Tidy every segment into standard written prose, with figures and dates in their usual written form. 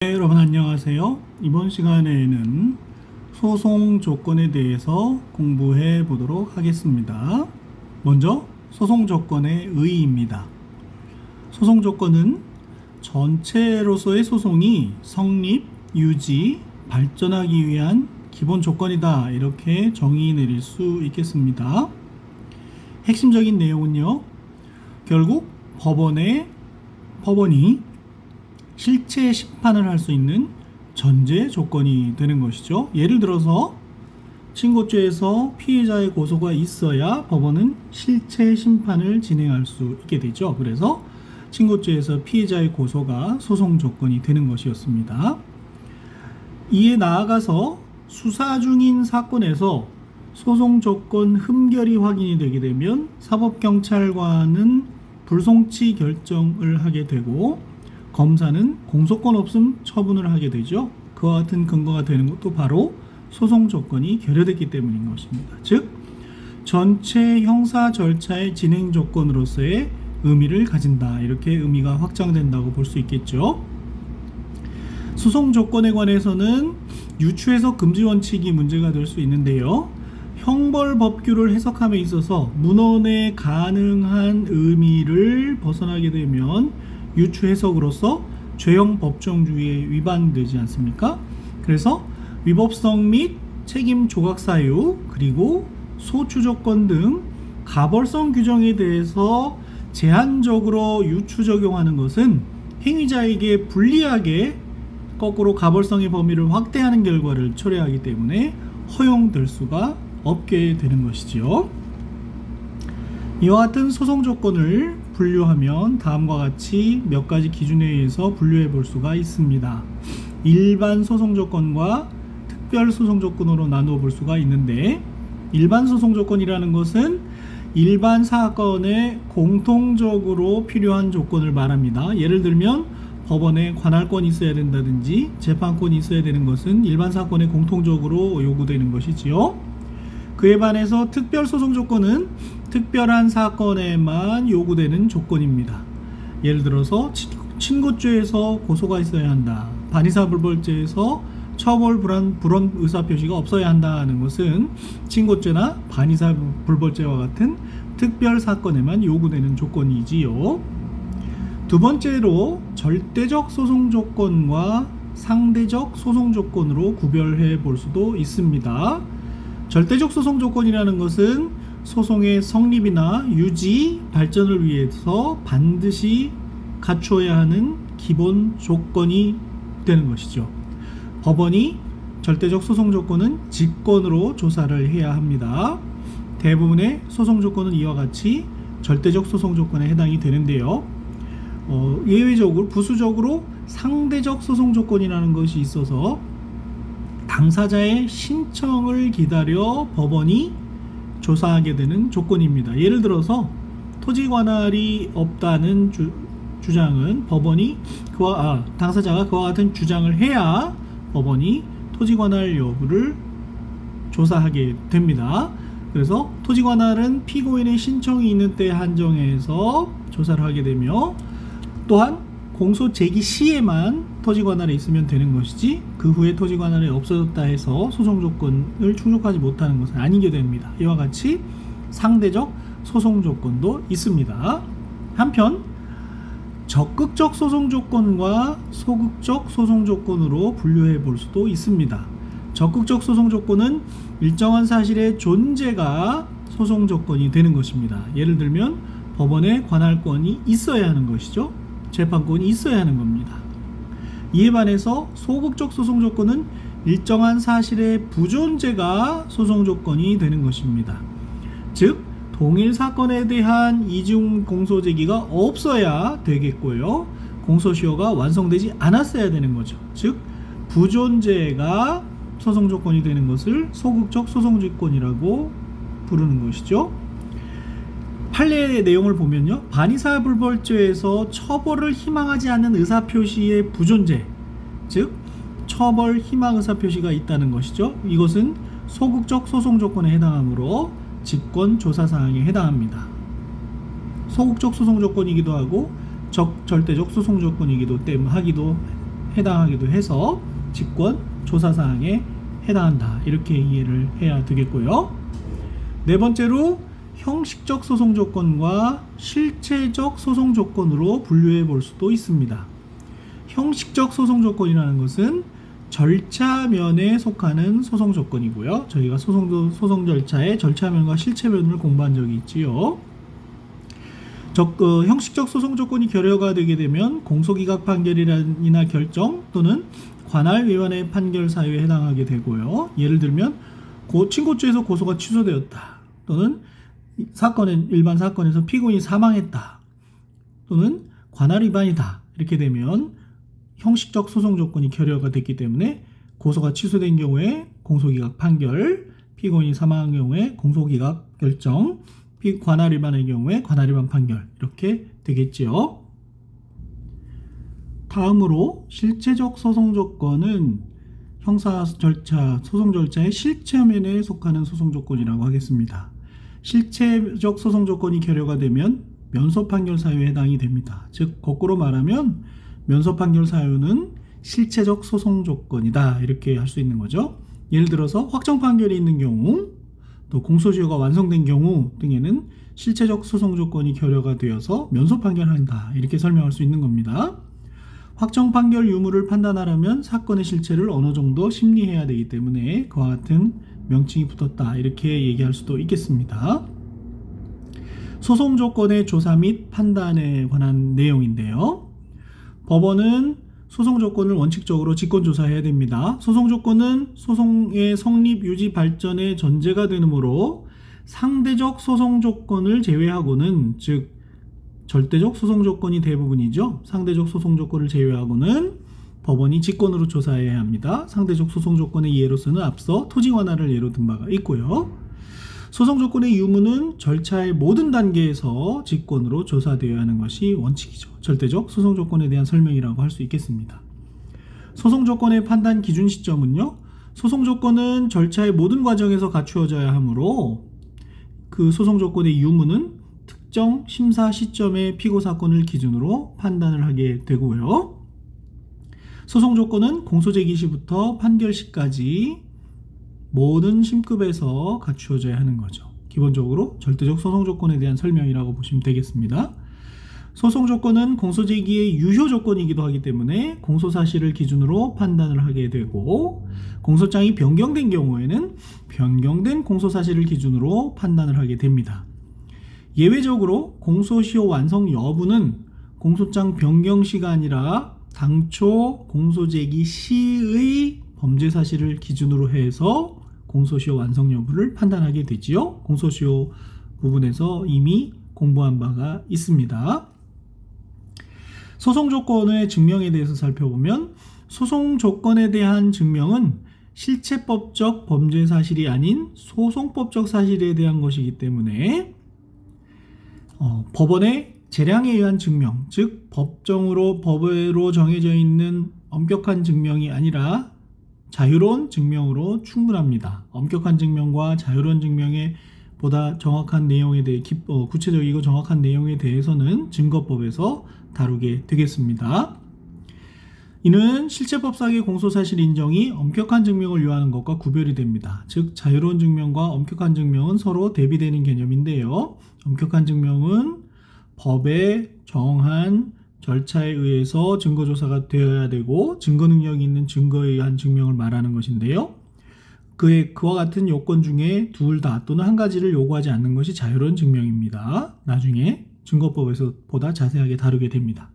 네, 여러분 안녕하세요. 이번 시간에는 소송 조건에 대해서 공부해 보도록 하겠습니다. 먼저 소송 조건의 의의입니다. 소송 조건은 전체로서의 소송이 성립, 유지, 발전하기 위한 기본 조건이다. 이렇게 정의 내릴 수 있겠습니다. 핵심적인 내용은요. 결국 법원이 실체 심판을 할 수 있는 전제 조건이 되는 것이죠. 예를 들어서 친고죄에서 피해자의 고소가 있어야 법원은 실체 심판을 진행할 수 있게 되죠. 그래서 친고죄에서 피해자의 고소가 소송 조건이 되는 것이었습니다. 이에 나아가서 수사 중인 사건에서 소송 조건 흠결이 확인이 되게 되면 사법경찰관은 불송치 결정을 하게 되고 검사는 공소권 없음 처분을 하게 되죠. 그와 같은 근거가 되는 것도 바로 소송 조건이 결여됐기 때문인 것입니다. 즉 전체 형사 절차의 진행 조건으로서의 의미를 가진다. 이렇게 의미가 확장된다고 볼 수 있겠죠. 소송 조건에 관해서는 유추해석 금지 원칙이 문제가 될 수 있는데요. 형벌법규를 해석함에 있어서 문헌에 가능한 의미를 벗어나게 되면 유추 해석으로서 죄형 법정주의에 위반되지 않습니까? 그래서 위법성 및 책임 조각 사유 그리고 소추 조건 등 가벌성 규정에 대해서 제한적으로 유추 적용하는 것은 행위자에게 불리하게 거꾸로 가벌성의 범위를 확대하는 결과를 초래하기 때문에 허용될 수가 없게 되는 것이지요. 이와 같은 소송 조건을 분류하면 다음과 같이 몇 가지 기준에 의해서 분류해 볼 수가 있습니다. 일반 소송 조건과 특별 소송 조건으로 나누어 볼 수가 있는데, 일반 소송 조건이라는 것은 일반 사건에 공통적으로 필요한 조건을 말합니다. 예를 들면 법원에 관할권이 있어야 된다든지 재판권이 있어야 되는 것은 일반 사건에 공통적으로 요구되는 것이지요. 그에 반해서 특별소송 조건은 특별한 사건에만 요구되는 조건입니다. 예를 들어서 친고죄에서 고소가 있어야 한다. 반의사불벌죄에서 처벌 불원 의사표시가 없어야 한다는 것은 친고죄나 반의사불벌죄와 같은 특별 사건에만 요구되는 조건이지요. 두 번째로 절대적 소송 조건과 상대적 소송 조건으로 구별해 볼 수도 있습니다. 절대적 소송 조건이라는 것은 소송의 성립이나 유지, 발전을 위해서 반드시 갖추어야 하는 기본 조건이 되는 것이죠. 법원이 절대적 소송 조건은 직권으로 조사를 해야 합니다. 대부분의 소송 조건은 이와 같이 절대적 소송 조건에 해당이 되는데요. 예외적으로 부수적으로 상대적 소송 조건이라는 것이 있어서 당사자의 신청을 기다려 법원이 조사하게 되는 조건입니다. 예를 들어서 토지 관할이 없다는 주장은 법원이 당사자가 그와 같은 주장을 해야 법원이 토지 관할 여부를 조사하게 됩니다. 그래서 토지 관할은 피고인의 신청이 있는 때 한정해서 조사를 하게 되며, 또한 공소 제기 시에만 토지 관할에 있으면 되는 것이지 그 후에 토지 관할이 없어졌다 해서 소송 조건을 충족하지 못하는 것은 아니게 됩니다. 이와 같이 상대적 소송 조건도 있습니다. 한편 적극적 소송 조건과 소극적 소송 조건으로 분류해 볼 수도 있습니다. 적극적 소송 조건은 일정한 사실의 존재가 소송 조건이 되는 것입니다. 예를 들면 법원에 관할권이 있어야 하는 것이죠. 재판권이 있어야 하는 겁니다. 이에 반해서 소극적 소송 조건은 일정한 사실의 부존재가 소송 조건이 되는 것입니다. 즉 동일 사건에 대한 이중 공소 제기가 없어야 되겠고요. 공소시효가 완성되지 않았어야 되는 거죠. 즉 부존재가 소송 조건이 되는 것을 소극적 소송 조건이라고 부르는 것이죠. 판례의 내용을 보면요, 반의사불벌죄에서 처벌을 희망하지 않는 의사표시의 부존재, 즉 처벌 희망 의사표시가 있다는 것이죠. 이것은 소극적 소송 조건에 해당하므로 직권 조사 사항에 해당합니다. 소극적 소송 조건이기도 하고 절대적 소송 조건이기도 해당하기도 해서 직권 조사사항에 해당한다. 이렇게 이해를 해야 되겠고요. 네 번째로 형식적 소송 조건과 실체적 소송 조건으로 분류해 볼 수도 있습니다. 형식적 소송 조건이라는 것은 절차면에 속하는 소송 조건이고요. 저희가 소송 절차의 절차면과 실체면을 공부한 적이 있지요. 형식적 소송 조건이 결여가 되게 되면 공소기각 판결이나 결정 또는 관할위원회 판결 사유에 해당하게 되고요. 예를 들면 친고죄에서 고소가 취소되었다. 또는 일반 사건에서 피고인이 사망했다. 또는 관할 위반이다. 이렇게 되면 형식적 소송 조건이 결여가 됐기 때문에 고소가 취소된 경우에 공소기각 판결, 피고인이 사망한 경우에 공소기각 결정, 관할 위반의 경우에 관할 위반 판결 이렇게 되겠지요. 다음으로 실체적 소송 조건은 형사 절차, 소송 절차의 실체면에 속하는 소송 조건이라고 하겠습니다. 실체적 소송 조건이 결여가 되면 면소 판결 사유에 해당이 됩니다. 즉 거꾸로 말하면 면소 판결 사유는 실체적 소송 조건이다. 이렇게 할 수 있는 거죠. 예를 들어서 확정 판결이 있는 경우, 또 공소시효가 완성된 경우 등에는 실체적 소송 조건이 결여가 되어서 면소 판결한다. 이렇게 설명할 수 있는 겁니다. 확정 판결 유무를 판단하려면 사건의 실체를 어느 정도 심리해야 되기 때문에 그와 같은 명칭이 붙었다. 이렇게 얘기할 수도 있겠습니다. 소송 조건의 조사 및 판단에 관한 내용인데요. 법원은 소송 조건을 원칙적으로 직권조사해야 됩니다. 소송 조건은 소송의 성립, 유지, 발전의 전제가 되므로 상대적 소송 조건을 제외하고는, 즉 절대적 소송 조건이 대부분이죠. 상대적 소송 조건을 제외하고는 법원이 직권으로 조사해야 합니다. 상대적 소송 조건의 예로서는 앞서 토지 완화를 예로 든 바가 있고요. 소송 조건의 유무는 절차의 모든 단계에서 직권으로 조사되어야 하는 것이 원칙이죠. 절대적 소송 조건에 대한 설명이라고 할 수 있겠습니다. 소송 조건의 판단 기준 시점은요, 소송 조건은 절차의 모든 과정에서 갖추어져야 하므로 그 소송 조건의 유무는 특정 심사 시점의 피고 사건을 기준으로 판단을 하게 되고요. 소송 조건은 공소 제기 시부터 판결 시까지 모든 심급에서 갖추어져야 하는 거죠. 기본적으로 절대적 소송 조건에 대한 설명이라고 보시면 되겠습니다. 소송 조건은 공소 제기의 유효 조건이기도 하기 때문에 공소 사실을 기준으로 판단을 하게 되고, 공소장이 변경된 경우에는 변경된 공소 사실을 기준으로 판단을 하게 됩니다. 예외적으로 공소시효 완성 여부는 공소장 변경 시가 아니라 당초 공소 제기 시의 범죄 사실을 기준으로 해서 공소시효 완성 여부를 판단하게 되지요. 공소시효 부분에서 이미 공부한 바가 있습니다. 소송 조건의 증명에 대해서 살펴보면, 소송 조건에 대한 증명은 실체법적 범죄 사실이 아닌 소송법적 사실에 대한 것이기 때문에 법원의 재량에 의한 증명, 즉 법으로 정해져 있는 엄격한 증명이 아니라 자유로운 증명으로 충분합니다. 엄격한 증명과 자유로운 증명의 보다 정확한 내용에 대해 구체적이고 정확한 내용에 대해서는 증거법에서 다루게 되겠습니다. 이는 실체법상의 공소사실 인정이 엄격한 증명을 요하는 것과 구별이 됩니다. 즉 자유로운 증명과 엄격한 증명은 서로 대비되는 개념인데요. 엄격한 증명은 법에 정한 절차에 의해서 증거조사가 되어야 되고 증거 능력이 있는 증거에 의한 증명을 말하는 것인데요. 그와 같은 요건 중에 둘 다 또는 한 가지를 요구하지 않는 것이 자유로운 증명입니다. 나중에 증거법에서 보다 자세하게 다루게 됩니다.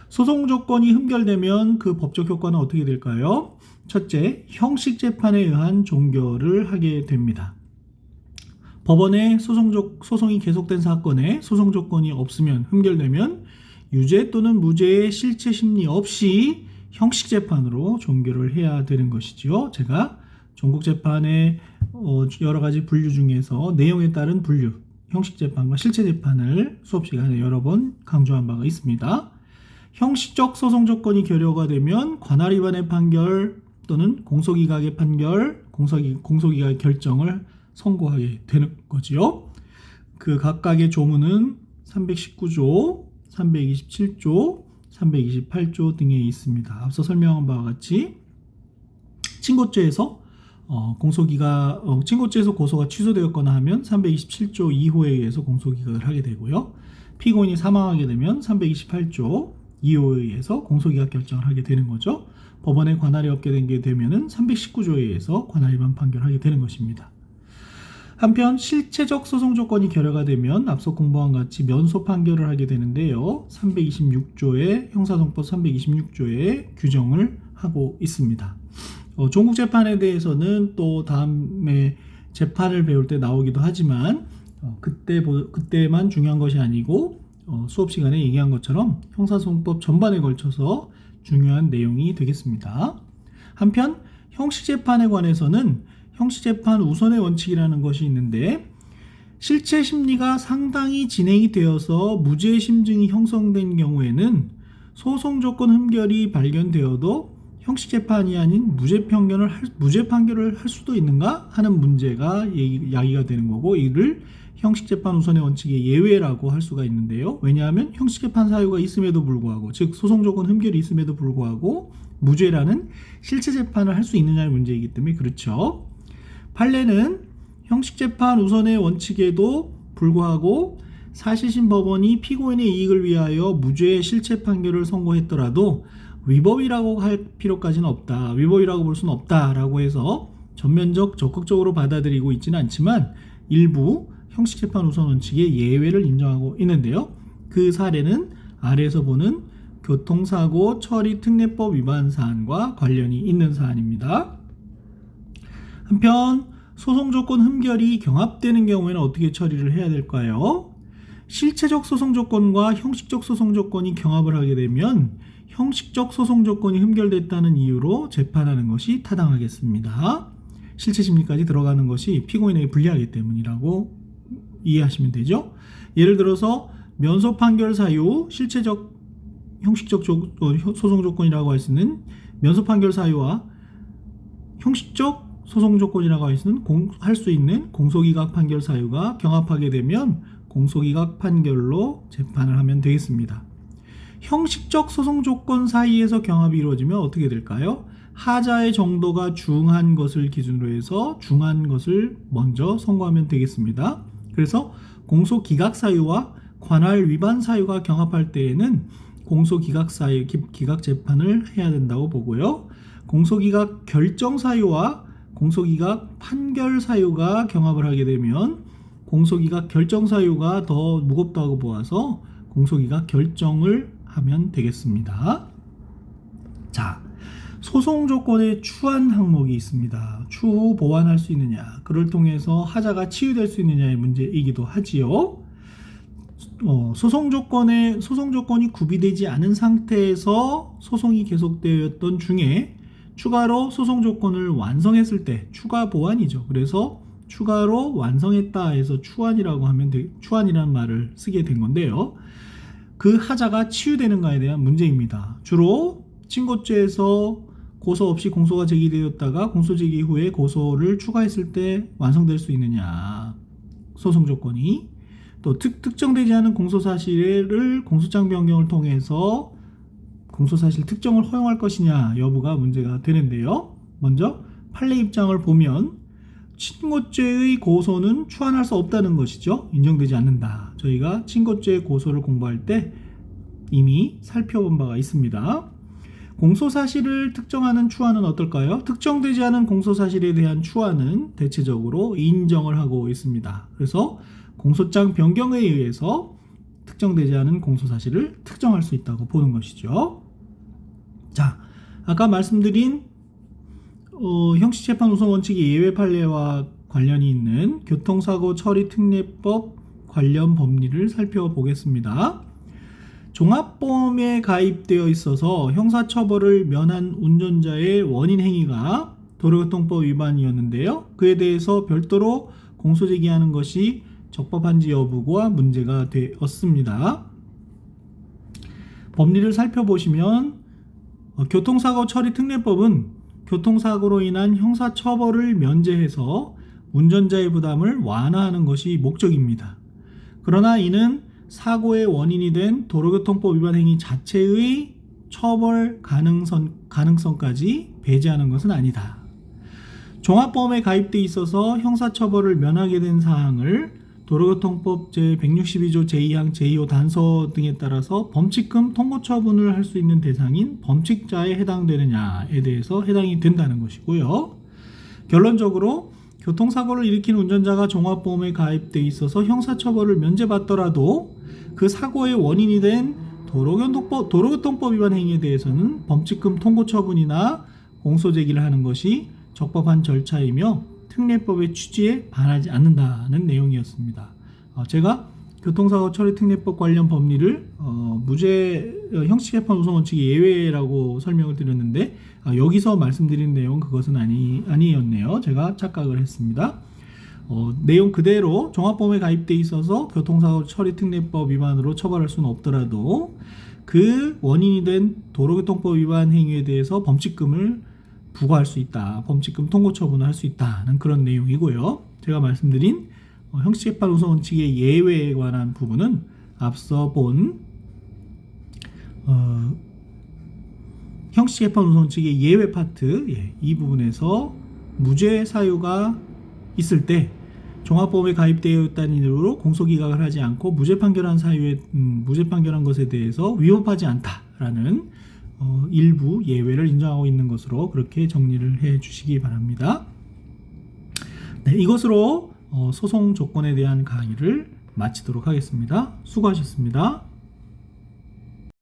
소송 조건이 흠결되면 그 법적 효과는 어떻게 될까요? 첫째, 형식 재판에 의한 종결을 하게 됩니다. 법원에 소송이 계속된 사건에 소송 조건이 없으면, 흠결되면 유죄 또는 무죄의 실체 심리 없이 형식 재판으로 종결을 해야 되는 것이죠. 제가 전국 재판의 여러 가지 분류 중에서 내용에 따른 분류, 형식 재판과 실체 재판을 수업 시간에 여러 번 강조한 바가 있습니다. 형식적 소송 조건이 결여가 되면 관할 위반의 판결 또는 공소기각의 판결, 공소기각의 결정을 선고하게 되는 거지요. 그 각각의 조문은 319조, 327조, 328조 등에 있습니다. 앞서 설명한 바와 같이 친고죄에서 친고죄에서 고소가 취소되었거나 하면 327조 2호에 의해서 공소기각을 하게 되고요. 피고인이 사망하게 되면 328조 2호에 의해서 공소기각 결정을 하게 되는 거죠. 법원에 관할이 없게 된 게 되면은 319조에 의해서 관할 위반 판결을 하게 되는 것입니다. 한편 실체적 소송 조건이 결여가 되면 앞서 공부한 같이 면소 판결을 하게 되는데요. 326조의 형사소송법 326조에 규정을 하고 있습니다. 종국 재판에 대해서는 또 다음에 재판을 배울 때 나오기도 하지만 그때만 중요한 것이 아니고 수업 시간에 얘기한 것처럼 형사소송법 전반에 걸쳐서 중요한 내용이 되겠습니다. 한편 형식재판에 관해서는 형식재판 우선의 원칙이라는 것이 있는데 실체 심리가 상당히 진행이 되어서 무죄 심증이 형성된 경우에는 소송 조건 흠결이 발견되어도 형식재판이 아닌 무죄 판결을 할 수도 있는가 하는 문제가 야기가 되는 거고, 이를 형식재판 우선의 원칙의 예외라고 할 수가 있는데요. 왜냐하면 형식재판 사유가 있음에도 불구하고, 즉 소송 조건 흠결이 있음에도 불구하고 무죄라는 실체 재판을 할 수 있느냐의 문제이기 때문에 그렇죠. 판례는 형식재판 우선의 원칙에도 불구하고 사실심 법원이 피고인의 이익을 위하여 무죄의 실체 판결을 선고했더라도 위법이라고 할 필요까지는 없다, 위법이라고 볼 수는 없다라고 해서 전면적 적극적으로 받아들이고 있지는 않지만 일부 형식재판 우선 원칙의 예외를 인정하고 있는데요. 그 사례는 아래에서 보는 교통사고 처리 특례법 위반 사안과 관련이 있는 사안입니다. 한편 소송 조건 흠결이 경합되는 경우에는 어떻게 처리를 해야 될까요? 실체적 소송 조건과 형식적 소송 조건이 경합을 하게 되면 형식적 소송 조건이 흠결됐다는 이유로 재판하는 것이 타당하겠습니다. 실체 심리까지 들어가는 것이 피고인에게 불리하기 때문이라고 이해하시면 되죠. 예를 들어서 면소 판결 사유, 실체적 형식적 소송 조건이라고 할 수 있는 면소 판결 사유와 형식적 소송 조건이라고 할 수 있는 공소기각 판결 사유가 경합하게 되면 공소기각 판결로 재판을 하면 되겠습니다. 형식적 소송 조건 사이에서 경합이 이루어지면 어떻게 될까요? 하자의 정도가 중한 것을 기준으로 해서 중한 것을 먼저 선고하면 되겠습니다. 그래서 공소기각 사유와 관할 위반 사유가 경합할 때에는 공소기각 사유, 기각 재판을 해야 된다고 보고요. 공소기각 결정 사유와 공소기각 판결 사유가 경합을 하게 되면 공소기각 결정 사유가 더 무겁다고 보아서 공소기각 결정을 하면 되겠습니다. 자, 소송 조건의 추한 항목이 있습니다. 추후 보완할 수 있느냐, 그를 통해서 하자가 치유될 수 있느냐의 문제이기도 하지요. 소송 조건이 구비되지 않은 상태에서 소송이 계속되었던 중에 추가로 소송 조건을 완성했을 때 추가 보완이죠. 그래서 추가로 완성했다 해서 추한이라는 말을 쓰게 된 건데요. 그 하자가 치유되는가에 대한 문제입니다. 주로 친고죄에서 고소 없이 공소가 제기되었다가 공소 제기 후에 고소를 추가했을 때 완성될 수 있느냐, 소송 조건이 또 특정되지 않은 공소사실을 공소장 변경을 통해서 공소사실 특정을 허용할 것이냐 여부가 문제가 되는데요. 먼저 판례 입장을 보면 친고죄의 고소는 추한할 수 없다는 것이죠. 인정되지 않는다. 저희가 친고죄 고소를 공부할 때 이미 살펴본 바가 있습니다. 공소사실을 특정하는 추한은 어떨까요? 특정되지 않은 공소사실에 대한 추한은 대체적으로 인정을 하고 있습니다. 그래서 공소장 변경에 의해서 특정되지 않은 공소사실을 특정할 수 있다고 보는 것이죠. 자, 아까 말씀드린 형식재판 우선 원칙의 예외 판례와 관련이 있는 교통사고 처리 특례법 관련 법리를 살펴보겠습니다. 종합보험에 가입되어 있어서 형사처벌을 면한 운전자의 원인 행위가 도로교통법 위반이었는데요. 그에 대해서 별도로 공소제기하는 것이 적법한지 여부가 문제가 되었습니다. 법리를 살펴보시면 교통사고 처리 특례법은 교통사고로 인한 형사처벌을 면제해서 운전자의 부담을 완화하는 것이 목적입니다. 그러나 이는 사고의 원인이 된 도로교통법 위반 행위 자체의 처벌 가능성까지 배제하는 것은 아니다. 종합보험에 가입돼 있어서 형사처벌을 면하게 된 사항을 도로교통법 제162조 제2항 제2호 단서 등에 따라서 범칙금 통고 처분을 할 수 있는 대상인 범칙자에 해당되느냐에 대해서 해당이 된다는 것이고요. 결론적으로 교통사고를 일으킨 운전자가 종합보험에 가입돼 있어서 형사처벌을 면제받더라도 그 사고의 원인이 된 도로교통법 위반 행위에 대해서는 범칙금 통고 처분이나 공소제기를 하는 것이 적법한 절차이며 특례법의 취지에 반하지 않는다는 내용이었습니다. 제가 교통사고 처리 특례법 관련 법리를 형식재판 우선 원칙이 예외라고 설명을 드렸는데 여기서 말씀드린 내용 그것은 아니었네요. 제가 착각을 했습니다. 내용 그대로 종합보험에 가입돼 있어서 교통사고 처리 특례법 위반으로 처벌할 수는 없더라도 그 원인이 된 도로교통법 위반 행위에 대해서 범칙금을 부과할 수 있다. 범칙금 통고 처분을 할 수 있다는 그런 내용이고요. 제가 말씀드린 형식재판 우선 원칙의 예외에 관한 부분은 앞서 본 형식재판 우선 원칙의 예외 파트 이 부분에서 무죄 사유가 있을 때 종합보험에 가입되어 있다는 이유로 공소기각을 하지 않고 무죄 판결한 것에 대해서 위법하지 않다라는 일부 예외를 인정하고 있는 것으로 그렇게 정리를 해 주시기 바랍니다. 네, 이것으로 소송 조건에 대한 강의를 마치도록 하겠습니다. 수고하셨습니다.